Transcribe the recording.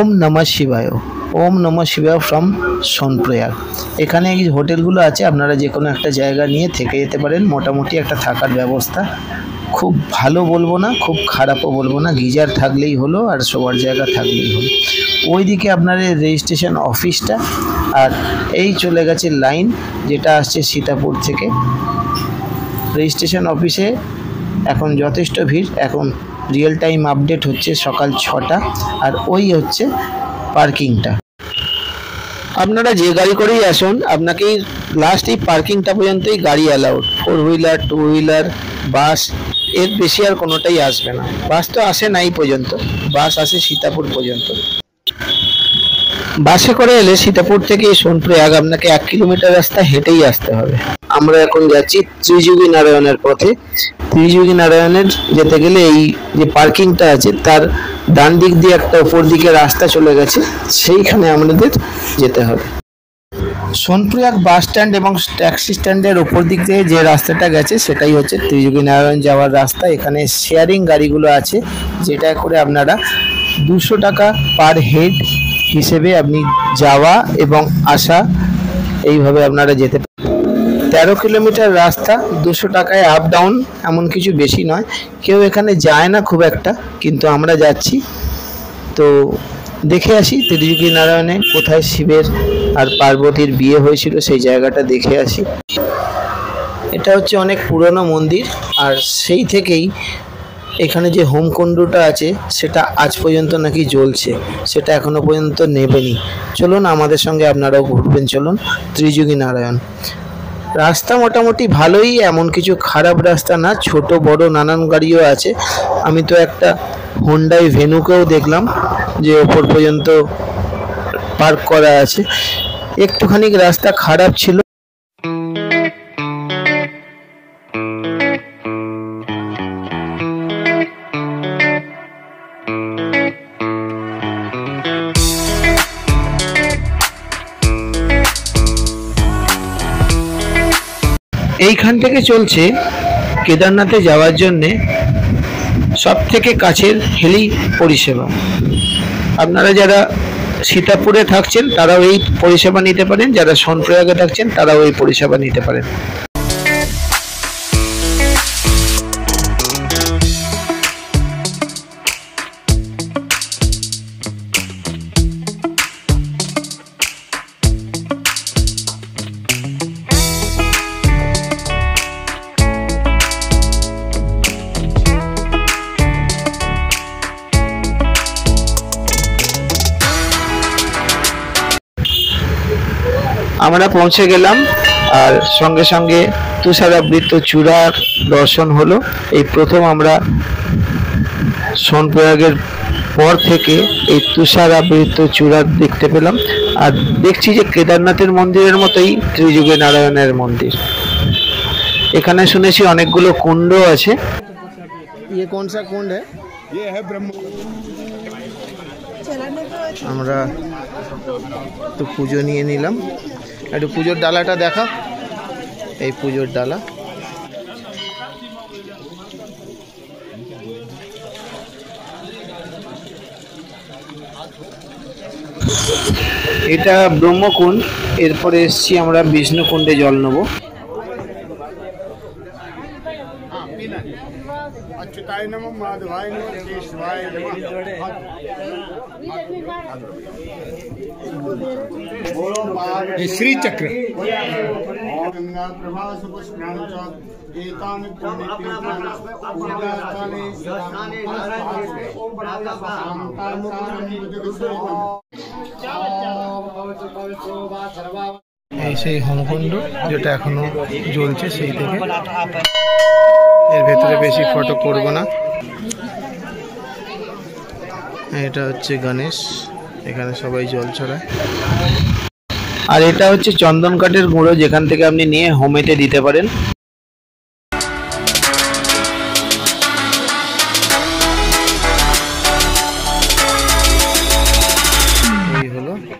ओम नमः शिवाय। ओम नमः शिवाय फ्रॉम सोनप्रयाग। এখানে এই হোটেলগুলো আছে, আপনারা যে কোনো একটা জায়গা নিয়ে থেকে যেতে পারেন। মোটামুটি একটা থাকার ব্যবস্থা খুব ভালো বলবো না, খুব খারাপও বলবো না। গিজার থাকলেই হলো আর শোয়ার জায়গা থাকলেই হলো। ওইদিকে আপনার রেজিস্ট্রেশন অফিসটা, আর এই চলে গেছে লাইন যেটা আসছে সীতাপুর থেকে। রেজিস্ট্রেশন অফিসে এখন যথেষ্ট ভিড়। এখন রিয়েল টাইম আপডেট হচ্ছে সকাল 6টা, আর ওই হচ্ছে পার্কিংটা। আপনারা যে গাড়ি করেই আসুন, আপনাকে লাস্ট এই পার্কিংটা পর্যন্তই গাড়ি অ্যালাউড। 4 হুইলার, 2 হুইলার, বাস, এর বেশি আর কোনোটাই আসবে না। বাস তো আসে না এই পর্যন্ত, বাস আসে সীতাপুর পর্যন্ত। বাসে করে এলে সীতাপুর থেকে সোনপ্রয়াগ আপনাকে 1 কিলোমিটার রাস্তা হেঁটেই আসতে হবে। আমরা এখন যাচ্ছি ত্রিযোগী নারায়ণের পথে। ত্রিযোগী নারায়ণের যেতে গেলে এই যে পার্কিংটা আছে তার ডান দিক দিয়ে একটা উপর দিকে রাস্তা চলে গেছে, সেইখানে আমাদের যেতে হবে। সোনপ্রয়াগ বাস স্ট্যান্ড এবং ট্যাক্সি স্ট্যান্ডের উপর দিক থেকে যে রাস্তাটা গেছে সেটাই হচ্ছে ত্রিযোগী নারায়ণ যাওয়ার রাস্তা। এখানে শেয়ারিং গাড়িগুলো আছে, যেটা করে আপনারা 200 টাকা পার হেড হিসেবে আপনি যাওয়া এবং আসা এইভাবে আপনারা যেতে পারেন। 13 কিলোমিটার রাস্তা, 200 টাকায় আপ ডাউন, এমন কিছু বেশি নয়। কেউ এখানে যায় না খুব একটা, কিন্তু আমরা যাচ্ছি। তো দেখে আসি ত্রিযোগী নারায়ণে কোথায় শিবের আর পার্বতীর বিয়ে হয়েছিল, সেই জায়গাটা দেখে আসি। এটা হচ্ছে অনেক পুরনো মন্দির, আর সেই থেকেই এখানে যে হোমকুণ্ডটা আছে সেটা আজ পর্যন্ত নাকি জ্বলছে, সেটা এখনো পর্যন্ত নেবেনি। চলুন আমাদের সঙ্গে আপনারাও ঘুরবেন, চলুন ত্রিযোগী নারায়ণ। রাস্তা মোটামুটি ভালোই, এমন কিছু খারাপ রাস্তা না। ছোট বড় নানান গাড়িও আছে। আমি তো একটা হোন্ডাই ভেনুকেও দেখলাম যে ওপর পর্যন্ত পার্ক করা আছে। একটুখানি রাস্তা খারাপ ছিল। এইখান থেকে চলছে কেদারনাথে যাওয়ার জন্যে সবথেকে কাছের হেলি পরিষেবা। আপনারা যারা সীতাপুরে থাকছেন তারাও এই পরিষেবা নিতে পারেন, যারা সোনপ্রয়াগে থাকছেন তারাও এই পরিষেবা নিতে পারেন। আমরা পৌঁছে গেলাম, আর সঙ্গে সঙ্গে তুষারাবৃত চূড়ার দর্শন হলো। এই প্রথম আমরা সোনপ্রয়াগের পর থেকে এই তুষারাবৃত চূড়া দেখতে পেলাম। আর দেখছি যে কেদারনাথের মন্দিরের মতোই ত্রিযোগী নারায়ণের মন্দির। এখানে শুনেছি অনেকগুলো কুণ্ড আছে। ये कौन सा कुंड है? ये है ब्रह्म। আমরা তো পুজো নিয়ে নিলাম। একটু পুজোর ডালাটা দেখা, এই পুজোর ডালা। এটা ব্রহ্মকুণ্ড। এরপরে এসছি আমরা বিষ্ণুকুণ্ডে জল নেবো। अच्युताय नमः, माधवाय नमः, केशवाय नमः। श्री चक्र गंगा प्रभा सुपुष्पाणि च एतानि पुण्यतीर्थानि पुण्यस्थानि এই সেই হোমকুণ্ড যেটা এখনো জ্বলছে সেই থেকে। এর ভেতরে বেশি ফটো করব না। এটা হচ্ছে গণেশ, এখানে সবাই জল ছড়ায়। আর এটা হচ্ছে চন্দন কাঠের গুঁড়ো, যেখান থেকে আপনি নিয়ে হোমেতে দিতে পারেন।